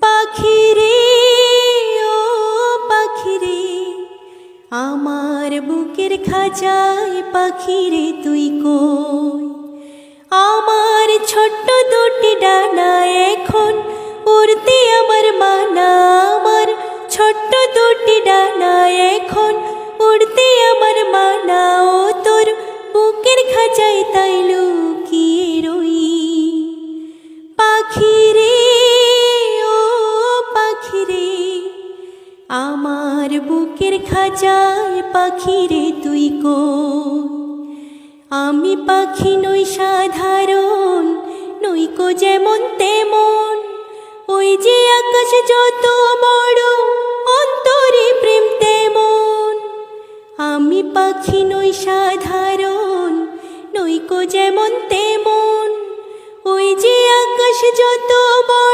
পাখিরে ও পাখিরে আমার বুকের খাঁচায় পাখিরে তুই কই। আমার ছোট্ট দুটি ডানা এখন উড়তে আমার মানা, আমার ছোট্ট দুটি ডানা এখন উড়তে আমার মানা। ও তোর বুকের খাঁচায় তাই লুকিয়ে রই। পাখিরে ও পাখিরে আমার বুকের খাঁচায় পাখিরে তুই কই। আমি পাখি নই সাধারণ, নইকো যেমন তেমন, ওই যে আকাশ যত বড় অন্তরে প্রেম তেমন। আমি পাখি নই সাধারণ, নইকো যেমন তেমন, ওই যে আকাশ যত বড়